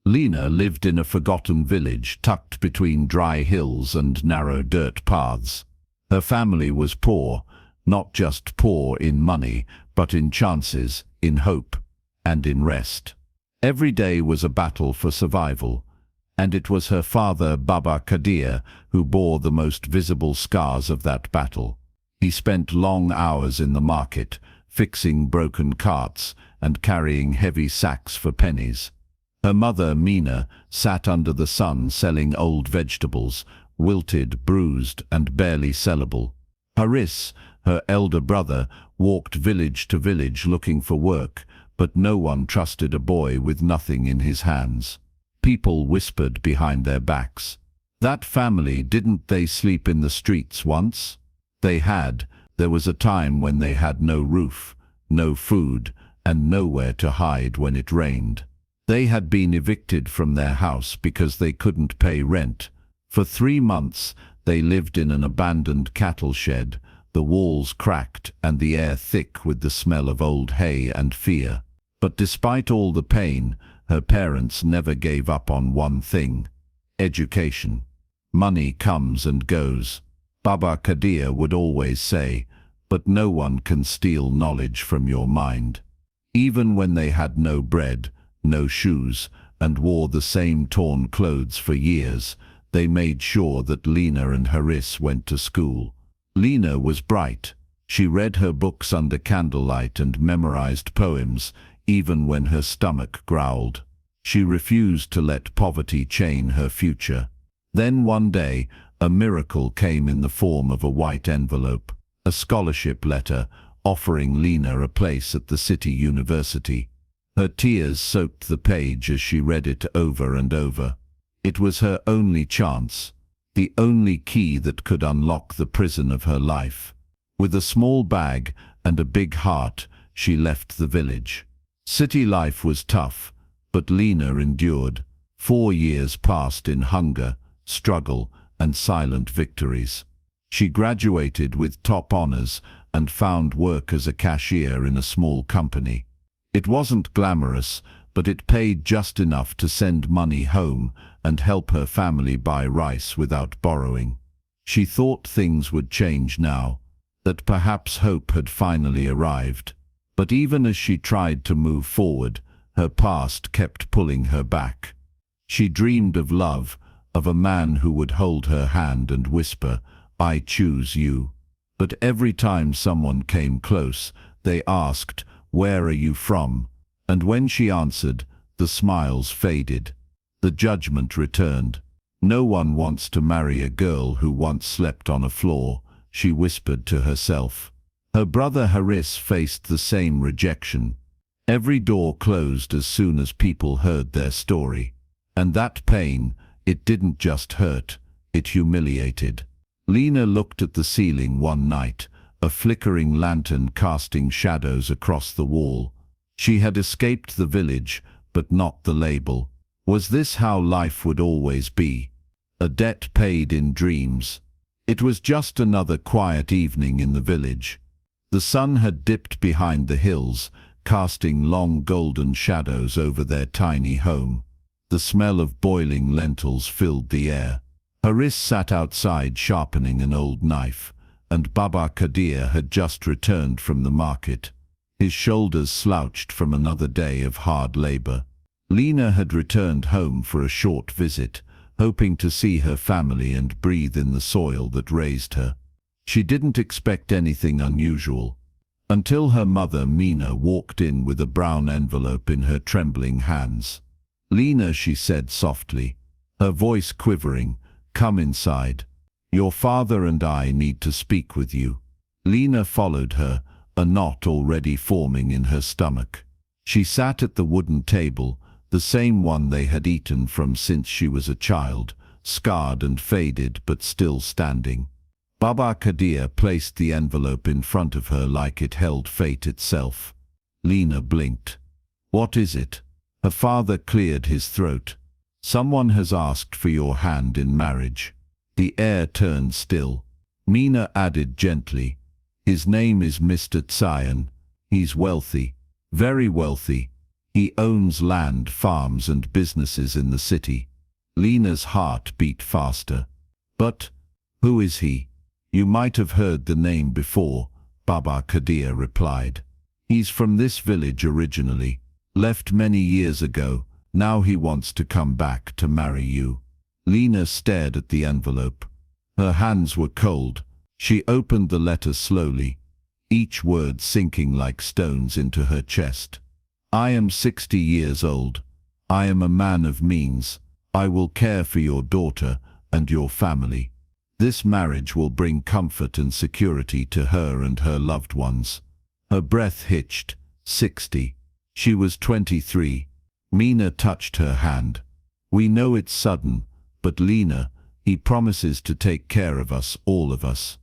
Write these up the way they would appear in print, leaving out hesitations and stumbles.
Lena lived in a forgotten village tucked between dry hills and narrow dirt paths. Her family was poor, not just poor in money, but in chances, in hope, and in rest. Every day was a battle for survival, and it was her father, Baba Kadir, who bore the most visible scars of that battle. He spent long hours in the market, fixing broken carts and carrying heavy sacks for pennies. Her mother, Mina, sat under the sun selling old vegetables, wilted, bruised, and barely sellable. Haris, her elder brother, walked village to village looking for work, but no one trusted a boy with nothing in his hands. People whispered behind their backs. That family, didn't they sleep in the streets once? They had. There was a time when they had no roof, no food, and nowhere to hide when it rained. They had been evicted from their house because they couldn't pay rent. For 3 months, they lived in an abandoned cattle shed, the walls cracked and the air thick with the smell of old hay and fear. But despite all the pain, her parents never gave up on one thing: education. Money comes and goes, Baba Kadir would always say, but no one can steal knowledge from your mind. Even when they had no bread, no shoes, and wore the same torn clothes for years, they made sure that Lena and Haris went to school. Lena was bright. She read her books under candlelight and memorized poems, even when her stomach growled. She refused to let poverty chain her future. Then one day, a miracle came in the form of a white envelope, a scholarship letter offering Lena a place at the city university. Her tears soaked the page as she read it over and over. It was her only chance, the only key that could unlock the prison of her life. With a small bag and a big heart, she left the village. City life was tough, but Lena endured. 4 years passed in hunger, struggle, and silent victories. She graduated with top honors and found work as a cashier in a small company. It wasn't glamorous, but it paid just enough to send money home and help her family buy rice without borrowing. She thought things would change now, that perhaps hope had finally arrived. But even as she tried to move forward, her past kept pulling her back. She dreamed of love, of a man who would hold her hand and whisper, "I choose you." But every time someone came close, they asked, "Where are you from?" And when she answered, the smiles faded. The judgment returned. "No one wants to marry a girl who once slept on a floor," she whispered to herself. Her brother Haris faced the same rejection. Every door closed as soon as people heard their story. And that pain, it didn't just hurt, it humiliated. Lena looked at the ceiling one night, a flickering lantern casting shadows across the wall. She had escaped the village, but not the label. Was this how life would always be? A debt paid in dreams. It was just another quiet evening in the village. The sun had dipped behind the hills, casting long golden shadows over their tiny home. The smell of boiling lentils filled the air. Haris sat outside sharpening an old knife, and Baba Kadir had just returned from the market. His shoulders slouched from another day of hard labor. Lena had returned home for a short visit, hoping to see her family and breathe in the soil that raised her. She didn't expect anything unusual, until her mother, Mina, walked in with a brown envelope in her trembling hands. "Lena," she said softly, her voice quivering, "come inside. Your father and I need to speak with you." Lena followed her, a knot already forming in her stomach. She sat at the wooden table, the same one they had eaten from since she was a child, scarred and faded but still standing. Baba Kadir placed the envelope in front of her like it held fate itself. Lena blinked. "What is it?" Her father cleared his throat. "Someone has asked for your hand in marriage." The air turned still. Mina added gently, "His name is Mr. Tsayan. He's wealthy, very wealthy. He owns land, farms and businesses in the city. Lena's heart beat faster. But who is he? You might have heard the name before, Baba Kadir replied. He's from this village originally. Left many years ago. Now he wants to come back to marry you. Lena stared at the envelope. Her hands were cold. She opened the letter slowly, each word sinking like stones into her chest. I am 60 years old. I am a man of means. I will care for your daughter and your family. This marriage will bring comfort and security to her and her loved ones. Her breath hitched. 60. She was 23. Mina touched her hand. We know it's sudden, but Lena, he promises to take care of us, all of us.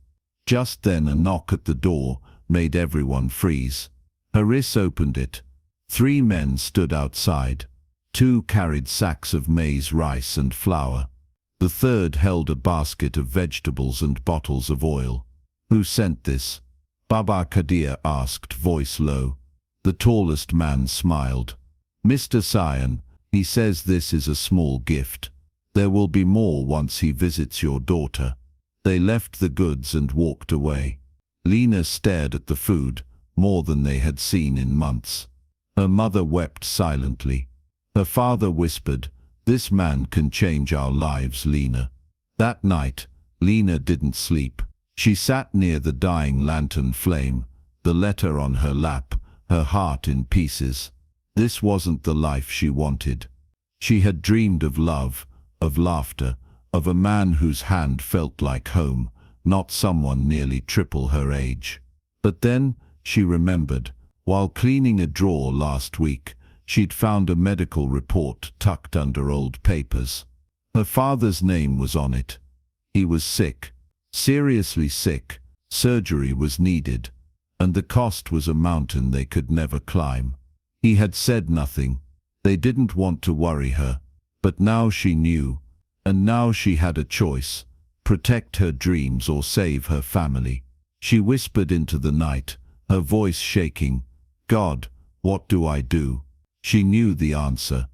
Just then a knock at the door made everyone freeze. Haris opened it. 3 men stood outside. 2 carried sacks of maize, rice and flour. The third held a basket of vegetables and bottles of oil. Who sent this? Baba Kadir asked, voice low. The tallest man smiled. Mr. Sion, he says this is a small gift. There will be more once he visits your daughter. They left the goods and walked away. Lena stared at the food, more than they had seen in months. Her mother wept silently. Her father whispered, this man can change our lives, Lena. That night, Lena didn't sleep. She sat near the dying lantern flame, the letter on her lap, her heart in pieces. This wasn't the life she wanted. She had dreamed of love, of laughter, of a man whose hand felt like home, not someone nearly triple her age. But then, she remembered, while cleaning a drawer last week, she'd found a medical report tucked under old papers. Her father's name was on it. He was sick, seriously sick, surgery was needed, and the cost was a mountain they could never climb. He had said nothing. They didn't want to worry her, but now she knew, and now she had a choice, protect her dreams or save her family. She whispered into the night, her voice shaking, God, what do I do? She knew the answer,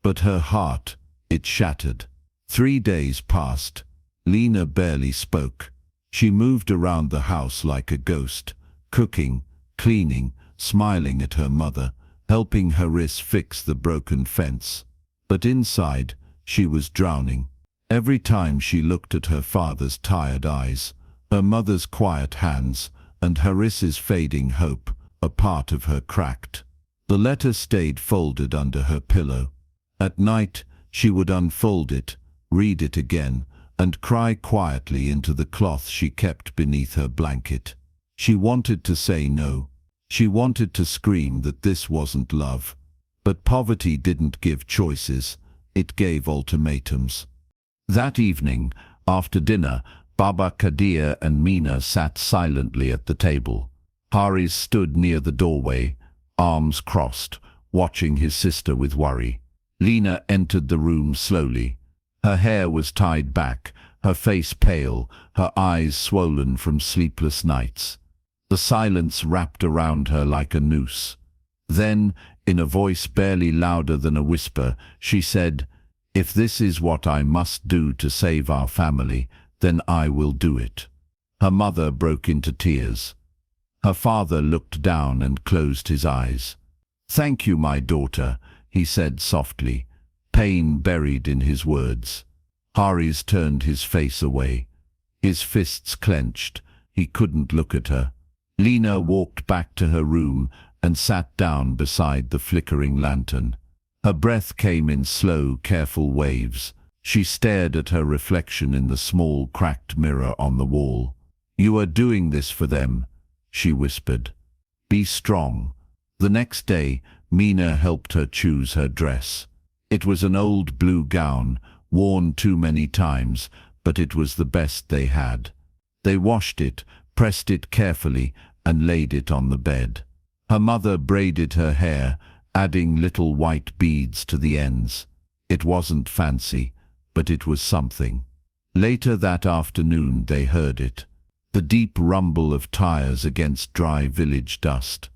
but her heart, it shattered. 3 days passed. Lena barely spoke. She moved around the house like a ghost, cooking, cleaning, smiling at her mother, helping Haris fix the broken fence. But inside, she was drowning. Every time she looked at her father's tired eyes, her mother's quiet hands, and Haris's fading hope, a part of her cracked. The letter stayed folded under her pillow. At night, she would unfold it, read it again, and cry quietly into the cloth she kept beneath her blanket. She wanted to say no. She wanted to scream that this wasn't love. But poverty didn't give choices, it gave ultimatums. That evening, after dinner, Baba Kadir and Mina sat silently at the table. Haris stood near the doorway, arms crossed, watching his sister with worry. Lena entered the room slowly. Her hair was tied back, her face pale, her eyes swollen from sleepless nights. The silence wrapped around her like a noose. Then, in a voice barely louder than a whisper, she said, if this is what I must do to save our family, then I will do it. Her mother broke into tears. Her father looked down and closed his eyes. Thank you, my daughter, he said softly, pain buried in his words. Haris turned his face away. His fists clenched. He couldn't look at her. Lena walked back to her room and sat down beside the flickering lantern. Her breath came in slow, careful waves. She stared at her reflection in the small, cracked mirror on the wall. You are doing this for them, she whispered. Be strong. The next day, Mina helped her choose her dress. It was an old blue gown, worn too many times, but it was the best they had. They washed it, pressed it carefully, and laid it on the bed. Her mother braided her hair, adding little white beads to the ends. It wasn't fancy, but it was something. Later that afternoon they heard it. The deep rumble of tires against dry village dust.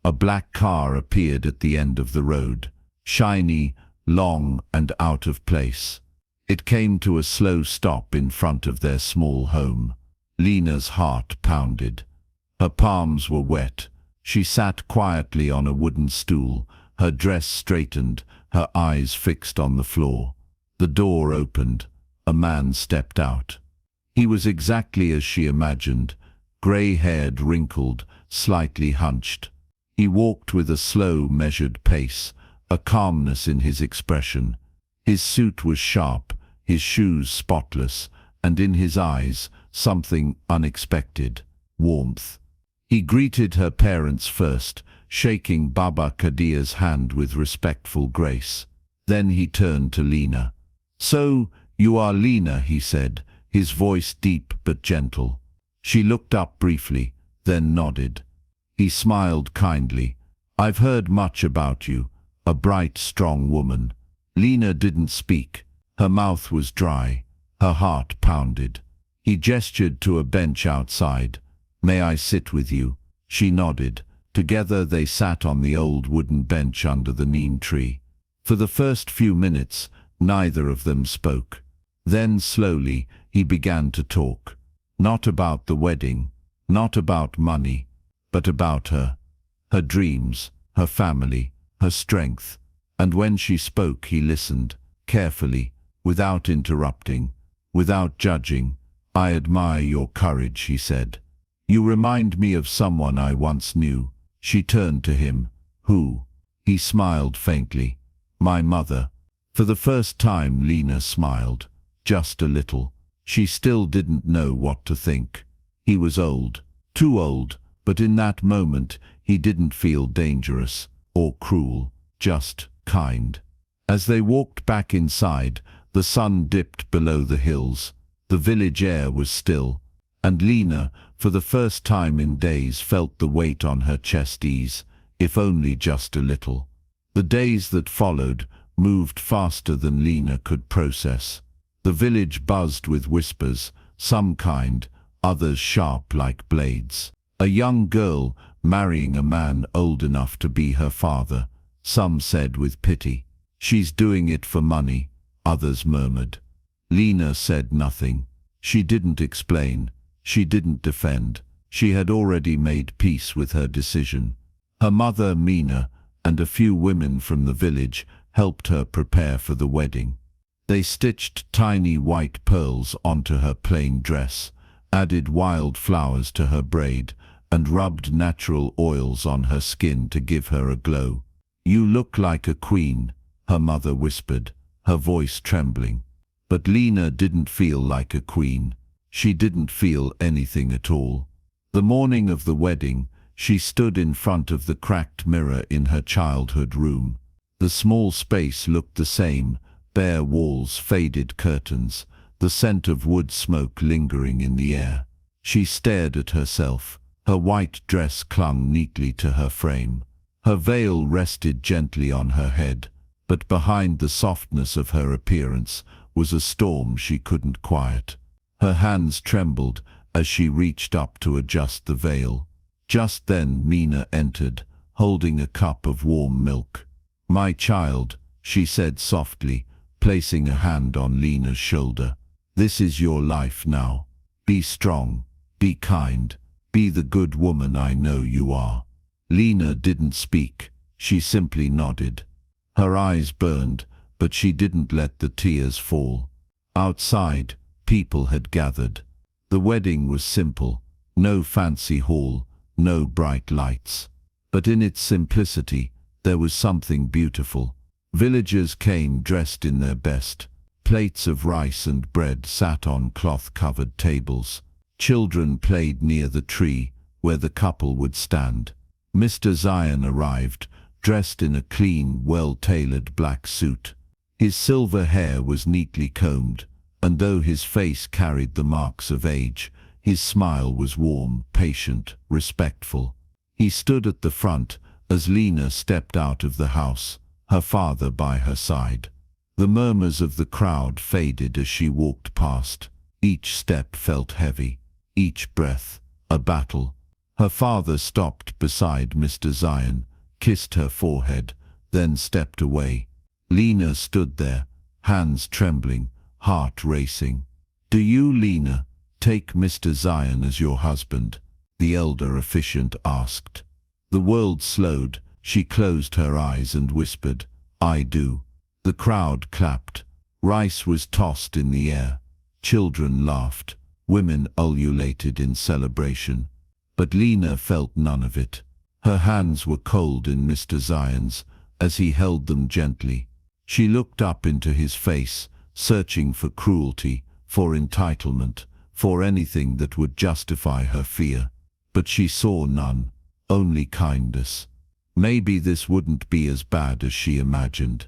A black car appeared at the end of the road, shiny, long, and out of place. It came to a slow stop in front of their small home. Lena's heart pounded. Her palms were wet. She sat quietly on a wooden stool, her dress straightened, her eyes fixed on the floor. The door opened. A man stepped out. He was exactly as she imagined, grey-haired, wrinkled, slightly hunched. He walked with a slow, measured pace, a calmness in his expression. His suit was sharp, his shoes spotless, and in his eyes something unexpected, warmth. He greeted her parents first, shaking Baba Kadia's hand with respectful grace. Then he turned to Lena. "So, you are Lena," he said, his voice deep but gentle. She looked up briefly, then nodded. He smiled kindly. "I've heard much about you. A bright, strong woman." Lena didn't speak. Her mouth was dry. Her heart pounded. He gestured to a bench outside. "May I sit with you?" She nodded. Together they sat on the old wooden bench under the neem tree. For the first few minutes, neither of them spoke. Then slowly he began to talk. Not about the wedding, not about money, but about her. Her dreams, her family, her strength. And when she spoke, he listened, carefully, without interrupting, without judging. "I admire your courage," he said. "You remind me of someone I once knew." She turned to him. "Who?" He smiled faintly. "My mother." For the first time Lena smiled, just a little. She still didn't know what to think. He was old, too old, but in that moment he didn't feel dangerous or cruel, just kind. As they walked back inside, the sun dipped below the hills. The village air was still, and Lena, for the first time in days, felt the weight on her chest ease, if only just a little. The days that followed moved faster than Lena could process. The village buzzed with whispers, some kind, others sharp like blades. A young girl marrying a man old enough to be her father, some said with pity. "She's doing it for money," others murmured. Lena said nothing. She didn't explain. She didn't defend. She had already made peace with her decision. Her mother, Mina, and a few women from the village helped her prepare for the wedding. They stitched tiny white pearls onto her plain dress, added wild flowers to her braid, and rubbed natural oils on her skin to give her a glow. "You look like a queen," her mother whispered, her voice trembling. But Lena didn't feel like a queen. She didn't feel anything at all. The morning of the wedding, she stood in front of the cracked mirror in her childhood room. The small space looked the same, bare walls, faded curtains, the scent of wood smoke lingering in the air. She stared at herself. Her white dress clung neatly to her frame. Her veil rested gently on her head, but behind the softness of her appearance was a storm she couldn't quiet. Her hands trembled as she reached up to adjust the veil. Just then Mina entered, holding a cup of warm milk. "My child," she said softly, placing a hand on Lena's shoulder. "This is your life now. Be strong, be kind, be the good woman I know you are." Lena didn't speak. She simply nodded. Her eyes burned, but she didn't let the tears fall. Outside, people had gathered. The wedding was simple. No fancy hall, no bright lights. But in its simplicity, there was something beautiful. Villagers came dressed in their best. Plates of rice and bread sat on cloth-covered tables. Children played near the tree where the couple would stand. Mr. Zion arrived, dressed in a clean, well-tailored black suit. His silver hair was neatly combed, and though his face carried the marks of age, his smile was warm, patient, respectful. He stood at the front as Lena stepped out of the house, her father by her side. The murmurs of the crowd faded as she walked past. Each step felt heavy, each breath a battle. Her father stopped beside Mr. Zion, kissed her forehead, then stepped away. Lena stood there, hands trembling, heart racing. "Do you, Lena, take Mr. Zion as your husband?" the elder officiant asked. The world slowed. She closed her eyes and whispered, "I do." The crowd clapped. Rice was tossed in the air. Children laughed. Women ululated in celebration. But Lena felt none of it. Her hands were cold in Mr. Zion's as he held them gently. She looked up into his face, searching for cruelty, for entitlement, for anything that would justify her fear. But she saw none, only kindness. Maybe this wouldn't be as bad as she imagined.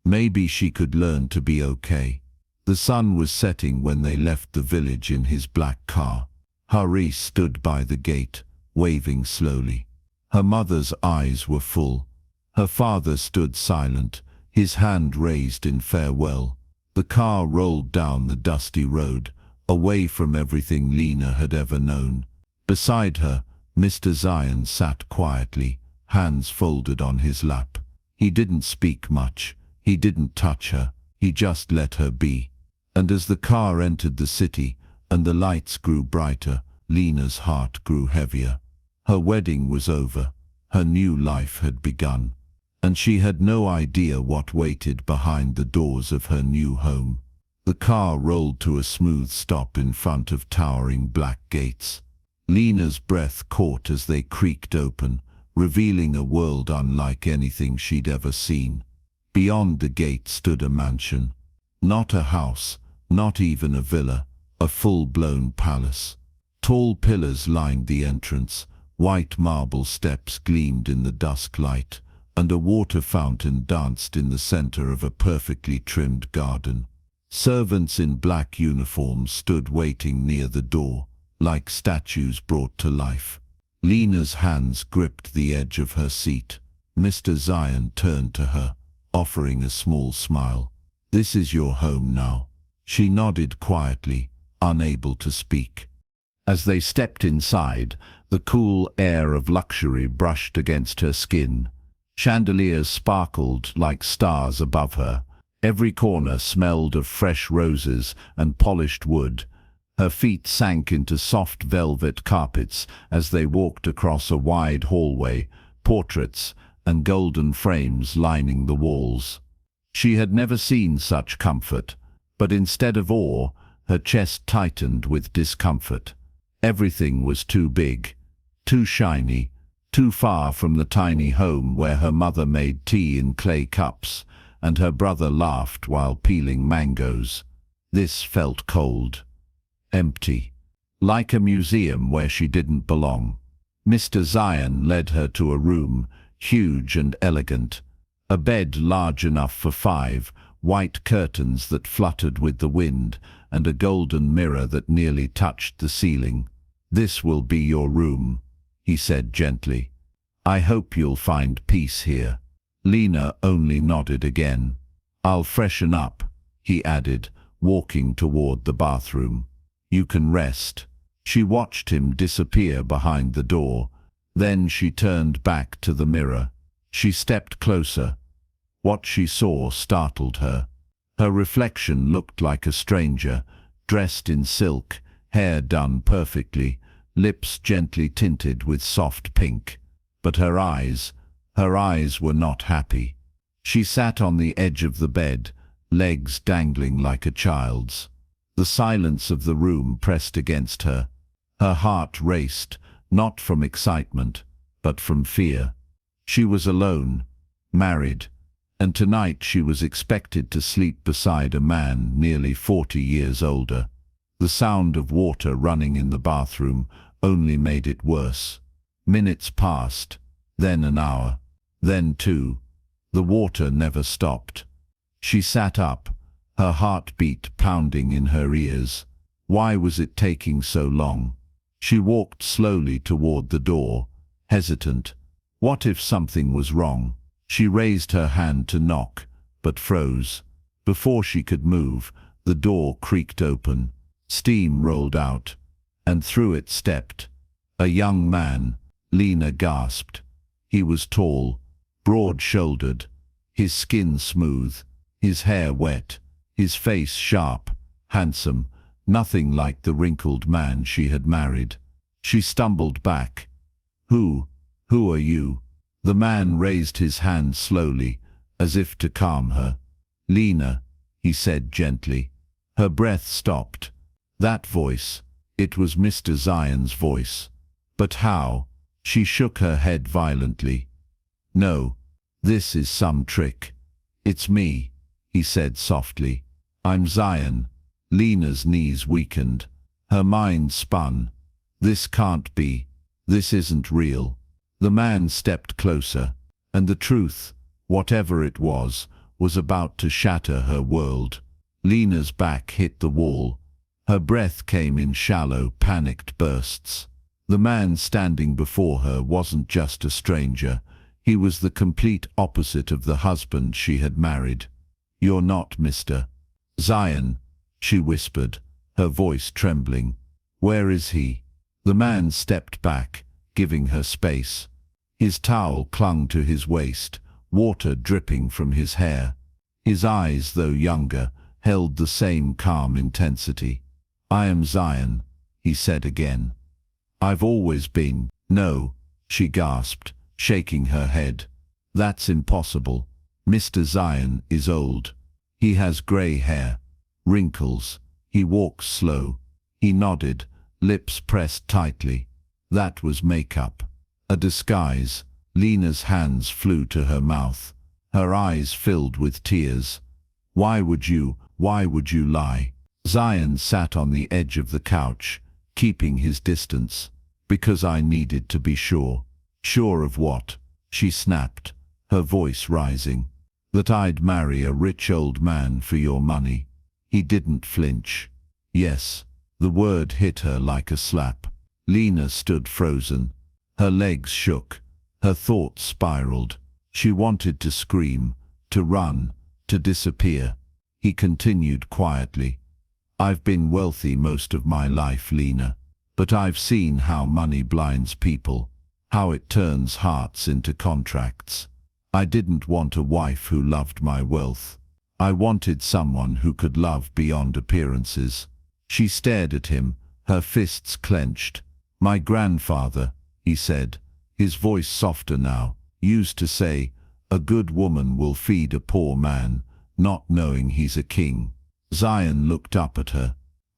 Maybe she could learn to be okay. The sun was setting when they left the village in his black car. Hari stood by the gate, waving slowly. Her mother's eyes were full. Her father stood silent, his hand raised in farewell. The car rolled down the dusty road, away from everything Lena had ever known. Beside her, Mr. Zion sat quietly, hands folded on his lap. He didn't speak much. He didn't touch her. He just let her be. And as the car entered the city, and the lights grew brighter, Lena's heart grew heavier. Her wedding was over. Her new life had begun. And she had no idea what waited behind the doors of her new home. The car rolled to a smooth stop in front of towering black gates. Lena's breath caught as they creaked open, revealing a world unlike anything she'd ever seen. Beyond the gate stood a mansion. Not a house, not even a villa, a full-blown palace. Tall pillars lined the entrance, white marble steps gleamed in the dusk light, and a water fountain danced in the center of a perfectly trimmed garden. Servants in black uniforms stood waiting near the door, like statues brought to life. Lena's hands gripped the edge of her seat. Mr. Zion turned to her, offering a small smile. "This is your home now." She nodded quietly, unable to speak. As they stepped inside, the cool air of luxury brushed against her skin. Chandeliers sparkled like stars above her. Every corner smelled of fresh roses and polished wood. Her feet sank into soft velvet carpets as they walked across a wide hallway, portraits and golden frames lining the walls. She had never seen such comfort, but instead of awe, her chest tightened with discomfort. Everything was too big, too shiny, too far from the tiny home where her mother made tea in clay cups, and her brother laughed while peeling mangoes. This felt cold, empty, like a museum where she didn't belong. Mr. Zion led her to a room, huge and elegant. A bed large enough for 5, white curtains that fluttered with the wind, and a golden mirror that nearly touched the ceiling. "This will be your room," he said gently. "I hope you'll find peace here." Lena only nodded again. "I'll freshen up," he added, walking toward the bathroom. "You can rest." She watched him disappear behind the door. Then she turned back to the mirror. She stepped closer. What she saw startled her. Her reflection looked like a stranger, dressed in silk, hair done perfectly, lips gently tinted with soft pink. But her eyes were not happy. She sat on the edge of the bed, legs dangling like a child's. The silence of the room pressed against her. Her heart raced, not from excitement, but from fear. She was alone, married, and tonight she was expected to sleep beside a man nearly 40 years older. The sound of water running in the bathroom only made it worse. Minutes passed, then an hour, then 2. The water never stopped. She sat up, her heartbeat pounding in her ears. Why was it taking so long? She walked slowly toward the door, hesitant. What if something was wrong? She raised her hand to knock, but froze. Before she could move, the door creaked open. Steam rolled out, and through it stepped A young man, Lena gasped. He was tall, broad-shouldered, his skin smooth, his hair wet, his face sharp, handsome, nothing like the wrinkled man she had married. She stumbled back. Who are you?" The man raised his hand slowly, as if to calm her. "Lena," he said gently. Her breath stopped. That voice, it was Mr. Zion's voice. But how? She shook her head violently. "No, this is some trick. It's me," he said softly. "I'm Zion." Lena's knees weakened. Her mind spun. This can't be. This isn't real. The man stepped closer, and the truth, whatever it was about to shatter her world. Lena's back hit the wall. Her breath came in shallow, panicked bursts. The man standing before her wasn't just a stranger. He was the complete opposite of the husband she had married. "You're not Mr. Zion," she whispered, her voice trembling. "Where is he?" The man stepped back, giving her space. His towel clung to his waist, water dripping from his hair. His eyes, though younger, held the same calm intensity. "I am Zion," he said again. "I've always been." "No," she gasped, shaking her head. "That's impossible. Mr. Zion is old. He has grey hair, wrinkles. He walks slow." He nodded, lips pressed tightly. "That was makeup. A disguise." Lena's hands flew to her mouth. Her eyes filled with tears. Why would you lie?" Zion sat on the edge of the couch, keeping his distance. "Because I needed to be sure." "Sure of what?" she snapped, her voice rising. "That I'd marry a rich old man for your money." He didn't flinch. "Yes." The word hit her like a slap. Lena stood frozen. Her legs shook. Her thoughts spiraled. She wanted to scream, to run, to disappear. He continued quietly. "I've been wealthy most of my life, Lena. But I've seen how money blinds people, how it turns hearts into contracts. I didn't want a wife who loved my wealth. I wanted someone who could love beyond appearances." She stared at him, her fists clenched. "My grandfather," he said, his voice softer now, "used to say, 'A good woman will feed a poor man, not knowing he's a king.'" Zion looked up at her.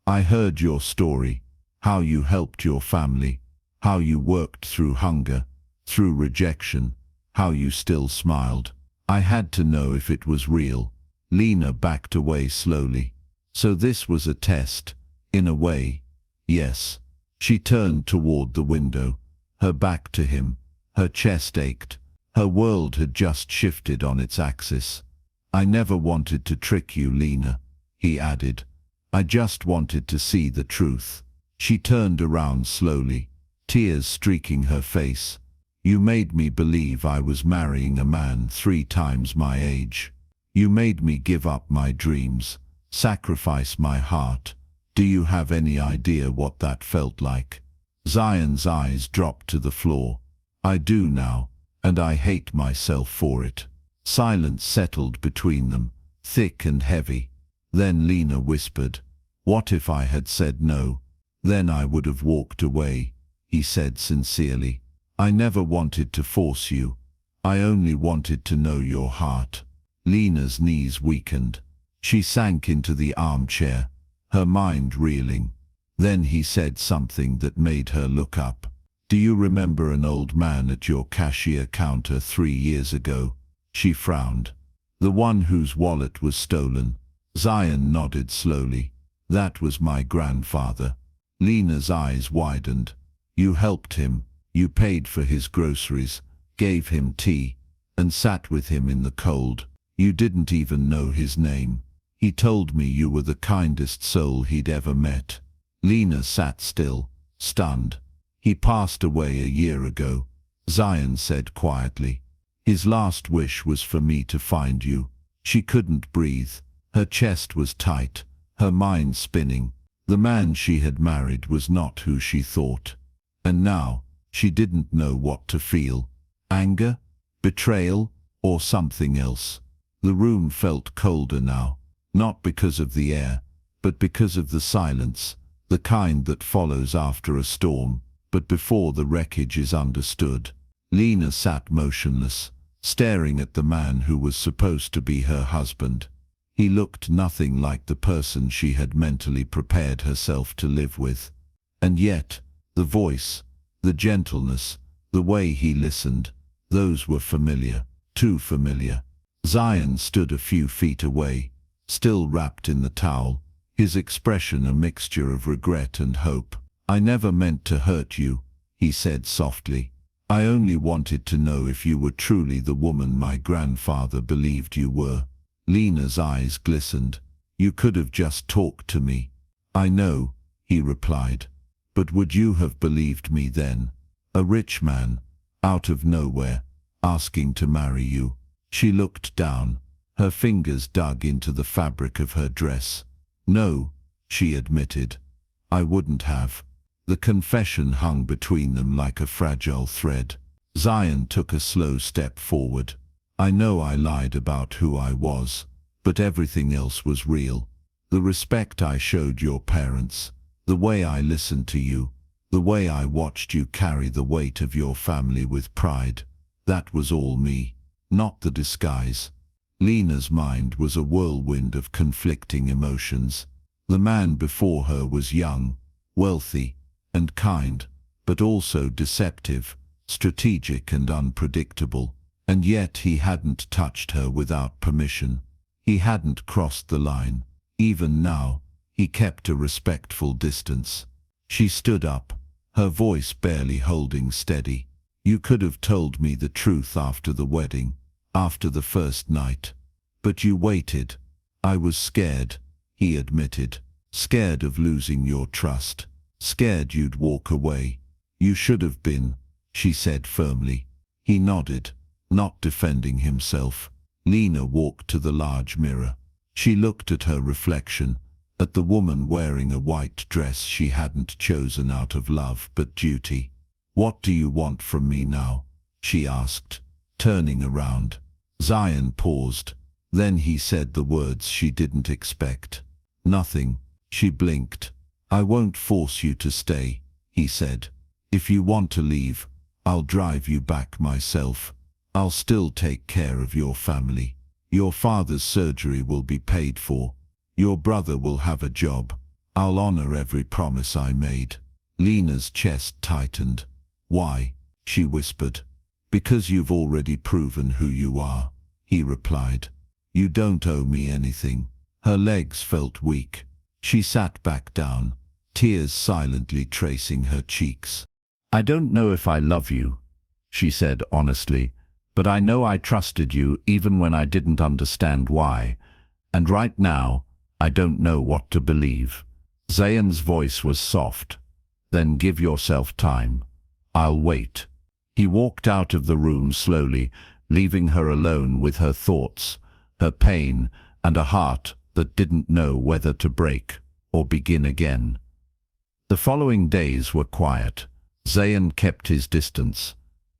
"I heard your story, how you helped your family, how you worked through hunger, through rejection, how you still smiled. I had to know if it was real." Lena backed away slowly. "So this was a test, in a way." "Yes." She turned toward the window, her back to him. Her chest ached. Her world had just shifted on its axis. "I never wanted to trick you, Lena," he added. "I just wanted to see the truth." She turned around slowly, tears streaking her face. "You made me believe I was marrying a man 3 times my age. You made me give up my dreams, sacrifice my heart. Do you have any idea what that felt like?" Zion's eyes dropped to the floor. "I do now, and I hate myself for it." Silence settled between them, thick and heavy. Then Lena whispered, "What if I had said no?" "Then I would have walked away," he said sincerely. "I never wanted to force you. I only wanted to know your heart." Lena's knees weakened. She sank into the armchair, her mind reeling. Then he said something that made her look up. "Do you remember an old man at your cashier counter 3 years ago?" She frowned. "The one whose wallet was stolen?" Zion nodded slowly. "That was my grandfather." Lena's eyes widened. "You helped him. You paid for his groceries, gave him tea, and sat with him in the cold. You didn't even know his name. He told me you were the kindest soul he'd ever met." Lena sat still, stunned. "He passed away a year ago," Zion said quietly. "His last wish was for me to find you." She couldn't breathe. Her chest was tight, her mind spinning. The man she had married was not who she thought. And now, she didn't know what to feel. Anger? Betrayal? Or something else? The room felt colder now, not because of the air, but because of the silence, the kind that follows after a storm, but before the wreckage is understood. Lena sat motionless, staring at the man who was supposed to be her husband. He looked nothing like the person she had mentally prepared herself to live with. And yet, the voice, the gentleness, the way he listened, those were familiar, too familiar. Zion stood a few feet away, still wrapped in the towel, his expression a mixture of regret and hope. "I never meant to hurt you," he said softly. "I only wanted to know if you were truly the woman my grandfather believed you were." Lena's eyes glistened. "You could have just talked to me." "I know," he replied. "But would you have believed me then? A rich man, out of nowhere, asking to marry you." She looked down. Her fingers dug into the fabric of her dress. "No," she admitted. "I wouldn't have." The confession hung between them like a fragile thread. Zion took a slow step forward. "I know I lied about who I was, but everything else was real. The respect I showed your parents, the way I listened to you, the way I watched you carry the weight of your family with pride, that was all me, not the disguise." Lena's mind was a whirlwind of conflicting emotions. The man before her was young, wealthy, and kind, but also deceptive, strategic and unpredictable. And yet he hadn't touched her without permission. He hadn't crossed the line. Even now, he kept a respectful distance. She stood up, her voice barely holding steady. "You could have told me the truth after the wedding, after the first night. But you waited." "I was scared," he admitted. "Scared of losing your trust. Scared you'd walk away." "You should have been," she said firmly. He nodded, not defending himself. Lena walked to the large mirror. She looked at her reflection, at the woman wearing a white dress she hadn't chosen out of love but duty. "What do you want from me now?" she asked, turning around. Zion paused. Then he said the words she didn't expect. "Nothing." She blinked. "I won't force you to stay," he said. "If you want to leave, I'll drive you back myself. I'll still take care of your family. Your father's surgery will be paid for. Your brother will have a job. I'll honor every promise I made." Lena's chest tightened. "Why?" she whispered. "Because you've already proven who you are," he replied. "You don't owe me anything." Her legs felt weak. She sat back down, tears silently tracing her cheeks. "I don't know if I love you," she said honestly, "but I know I trusted you even when I didn't understand why. And right now, I don't know what to believe." Zion's voice was soft. "Then give yourself time. I'll wait." He walked out of the room slowly, leaving her alone with her thoughts, her pain, and a heart that didn't know whether to break or begin again. The following days were quiet. Zion kept his distance.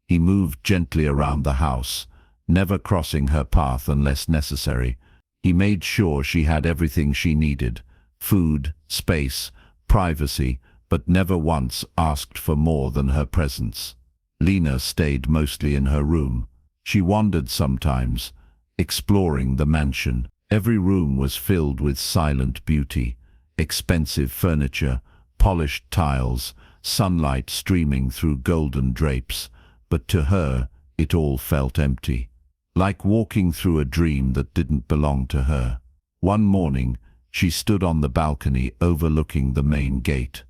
He moved gently around the house, never crossing her path unless necessary. He made sure she had everything she needed: food, space, privacy, but never once asked for more than her presence. Lena stayed mostly in her room. She wandered sometimes, exploring the mansion. Every room was filled with silent beauty, expensive furniture, polished tiles, sunlight streaming through golden drapes, but to her it all felt empty, like walking through a dream that didn't belong to her. One morning, she stood on the balcony overlooking the main gate.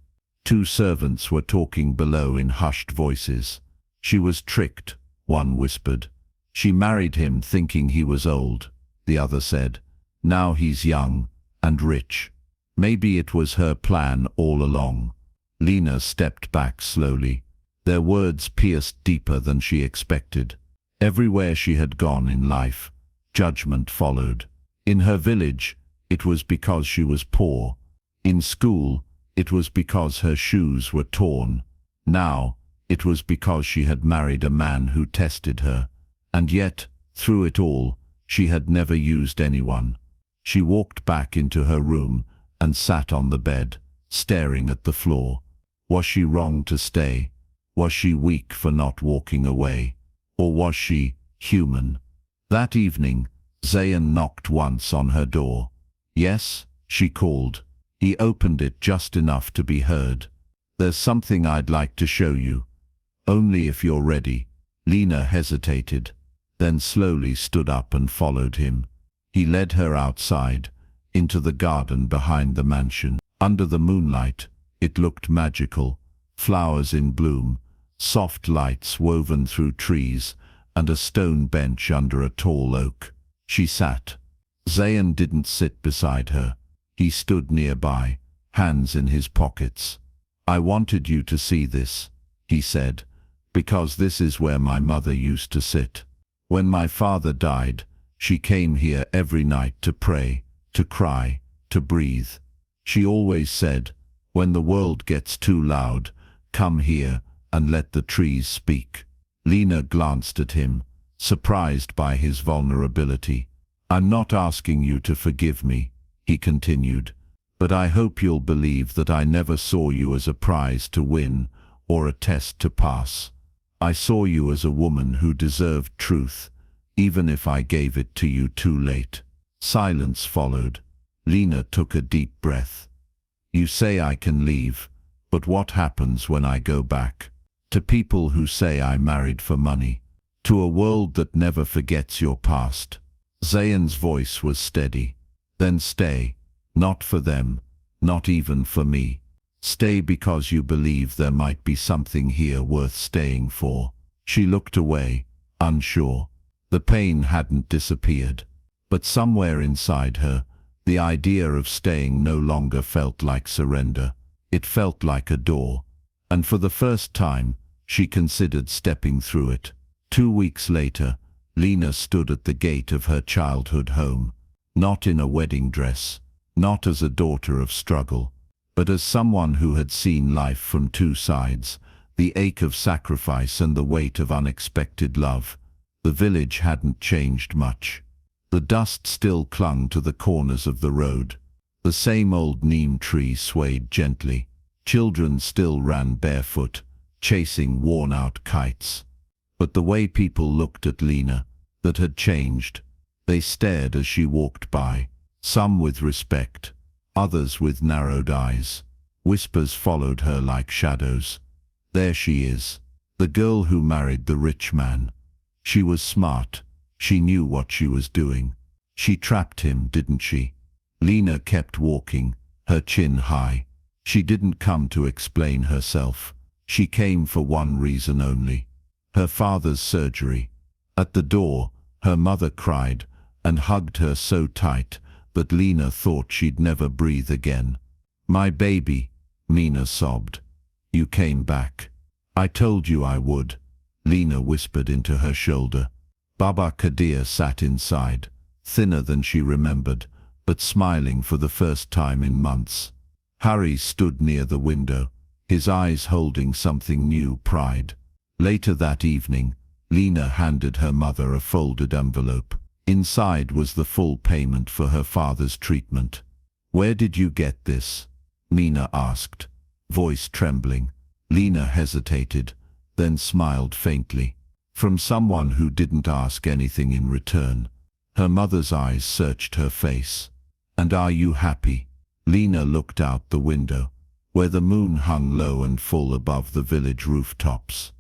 Two servants were talking below in hushed voices. "She was tricked," one whispered. "She married him thinking he was old," the other said. "Now he's young and rich. Maybe it was her plan all along." Lena stepped back slowly. Their words pierced deeper than she expected. Everywhere she had gone in life, judgment followed. In her village, it was because she was poor. In school, it was because her shoes were torn. Now, it was because she had married a man who tested her. And yet, through it all, she had never used anyone. She walked back into her room and sat on the bed, staring at the floor. Was she wrong to stay? Was she weak for not walking away? Or was she human? That evening, Zayn knocked once on her door. Yes, she called. He opened it just enough to be heard. There's something I'd like to show you. Only if you're ready. Lena hesitated, then slowly stood up and followed him. He led her outside, into the garden behind the mansion. Under the moonlight, it looked magical. Flowers in bloom, soft lights woven through trees, and a stone bench under a tall oak. She sat. Zayn didn't sit beside her. He stood nearby, hands in his pockets. I wanted you to see this, he said, because this is where my mother used to sit. When my father died, she came here every night to pray, to cry, to breathe. She always said, when the world gets too loud, come here and let the trees speak. Lena glanced at him, surprised by his vulnerability. I'm not asking you to forgive me, he continued, but I hope you'll believe that I never saw you as a prize to win or a test to pass. I saw you as a woman who deserved truth, even if I gave it to you too late. Silence followed. Lena took a deep breath. You say I can leave, but what happens when I go back? To people who say I married for money. To a world that never forgets your past. Zayn's voice was steady. Then stay. Not for them, not even for me. Stay because you believe there might be something here worth staying for. She looked away, unsure. The pain hadn't disappeared, but somewhere inside her, the idea of staying no longer felt like surrender. It felt like a door, and for the first time, she considered stepping through it. 2 weeks later, Lena stood at the gate of her childhood home, not in a wedding dress, not as a daughter of struggle, but as someone who had seen life from two sides, the ache of sacrifice and the weight of unexpected love. The village hadn't changed much. The dust still clung to the corners of the road. The same old neem tree swayed gently. Children still ran barefoot, chasing worn-out kites. But the way people looked at Lena, that had changed. They stared as she walked by, some with respect, others with narrowed eyes. Whispers followed her like shadows. There she is, the girl who married the rich man. She was smart. She knew what she was doing. She trapped him, didn't she? Lena kept walking, her chin high. She didn't come to explain herself. She came for one reason only. Her father's surgery. At the door, her mother cried and hugged her so tight that Lena thought she'd never breathe again. My baby, Mina sobbed. You came back. I told you I would, Lena whispered into her shoulder. Baba Kadir sat inside, thinner than she remembered, but smiling for the first time in months. Harry stood near the window, his eyes holding something new, pride. Later that evening, Lena handed her mother a folded envelope. Inside was the full payment for her father's treatment. Where did you get this? Mina asked, voice trembling. Lena hesitated, then smiled faintly. From someone who didn't ask anything in return. Her mother's eyes searched her face. And are you happy? Lena looked out the window, where the moon hung low and full above the village rooftops.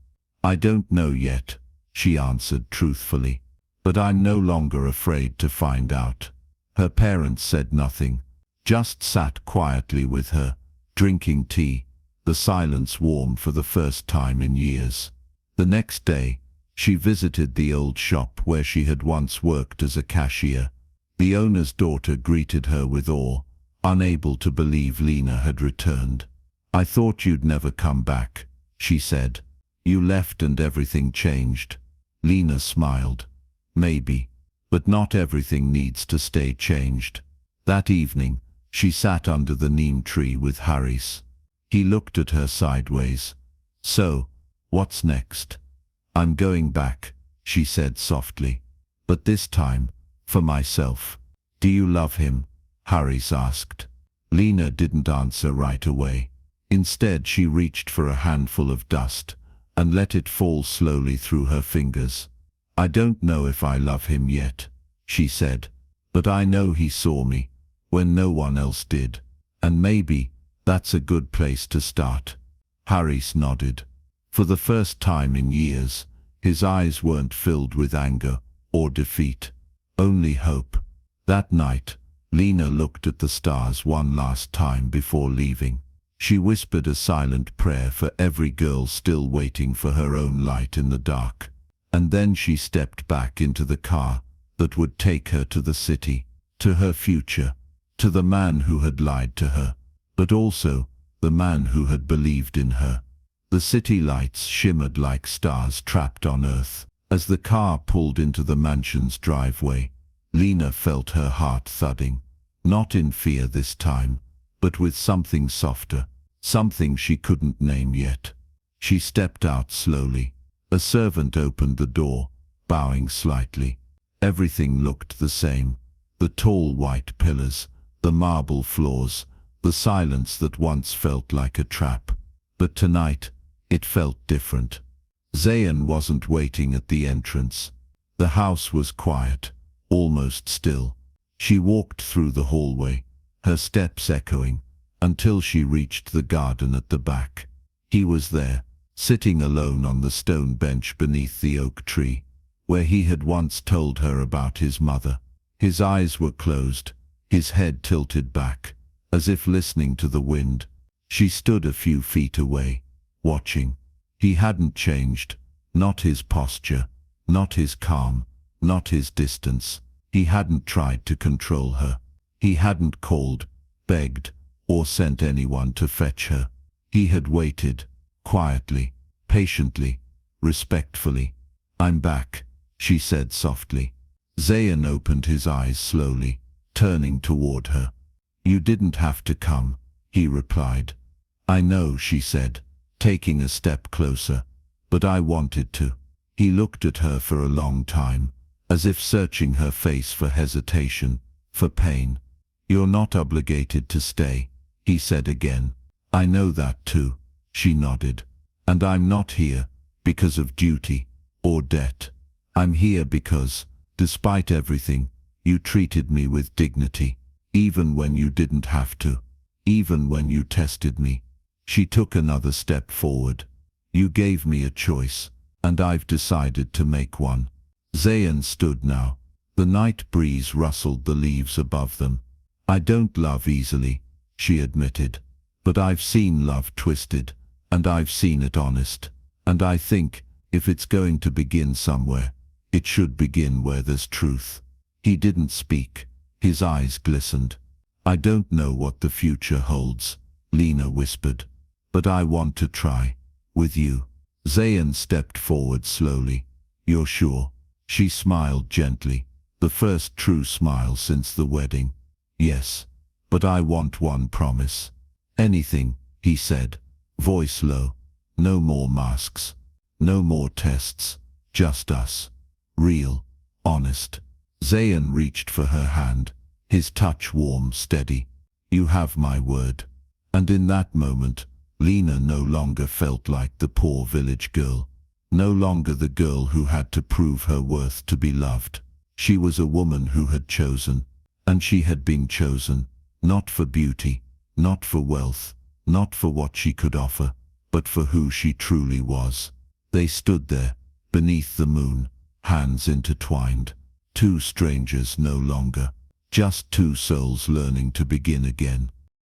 I don't know yet, she answered truthfully. But I'm no longer afraid to find out. Her parents said nothing, just sat quietly with her, drinking tea, the silence warm for the first time in years. The next day, she visited the old shop where she had once worked as a cashier. The owner's daughter greeted her with awe, unable to believe Lena had returned. I thought you'd never come back, she said. You left and everything changed. Lena smiled. Maybe, but not everything needs to stay changed. That evening, she sat under the neem tree with Haris. He looked at her sideways. So, what's next? I'm going back, she said softly. But this time, for myself. Do you love him? Harris asked. Lena didn't answer right away. Instead, she reached for a handful of dust and let it fall slowly through her fingers. I don't know if I love him yet, she said, but I know he saw me when no one else did, and maybe that's a good place to start. Harris nodded. For the first time in years, his eyes weren't filled with anger or defeat, only hope. That night, Lena looked at the stars one last time before leaving. She whispered a silent prayer for every girl still waiting for her own light in the dark. And then she stepped back into the car that would take her to the city, to her future, to the man who had lied to her, but also the man who had believed in her. The city lights shimmered like stars trapped on earth. As the car pulled into the mansion's driveway, Lena felt her heart thudding, not in fear this time, but with something softer, something she couldn't name yet. She stepped out slowly. A servant opened the door, bowing slightly. Everything looked the same. The tall white pillars, the marble floors, the silence that once felt like a trap. But tonight, it felt different. Zayn wasn't waiting at the entrance. The house was quiet, almost still. She walked through the hallway, her steps echoing, until she reached the garden at the back. He was there, sitting alone on the stone bench beneath the oak tree, where he had once told her about his mother. His eyes were closed, his head tilted back, as if listening to the wind. She stood a few feet away, watching. He hadn't changed, not his posture, not his calm, not his distance. He hadn't tried to control her. He hadn't called, begged, or sent anyone to fetch her. He had waited, quietly, patiently, respectfully. I'm back, she said softly. Zayn opened his eyes slowly, turning toward her. You didn't have to come, he replied. I know, she said, taking a step closer, but I wanted to. He looked at her for a long time, as if searching her face for hesitation, for pain. You're not obligated to stay, he said again. I know that too, she nodded. And I'm not here because of duty or debt. I'm here because, despite everything, you treated me with dignity, even when you didn't have to, even when you tested me. She took another step forward. You gave me a choice, and I've decided to make one. Zayn stood now. The night breeze rustled the leaves above them. I don't love easily, she admitted, but I've seen love twisted, and I've seen it honest. And I think, if it's going to begin somewhere, it should begin where there's truth. He didn't speak. His eyes glistened. I don't know what the future holds, Lena whispered, but I want to try, with you. Zayn stepped forward slowly. You're sure? She smiled gently, the first true smile since the wedding. Yes, but I want one promise. Anything, he said, voice low. No more masks. No more tests. Just us. Real. Honest. Zayn reached for her hand, his touch warm, steady. You have my word. And in that moment, Lena no longer felt like the poor village girl. No longer the girl who had to prove her worth to be loved. She was a woman who had chosen. And she had been chosen, not for beauty, not for wealth, not for what she could offer, but for who she truly was. They stood there, beneath the moon, hands intertwined. Two strangers no longer, just two souls learning to begin again.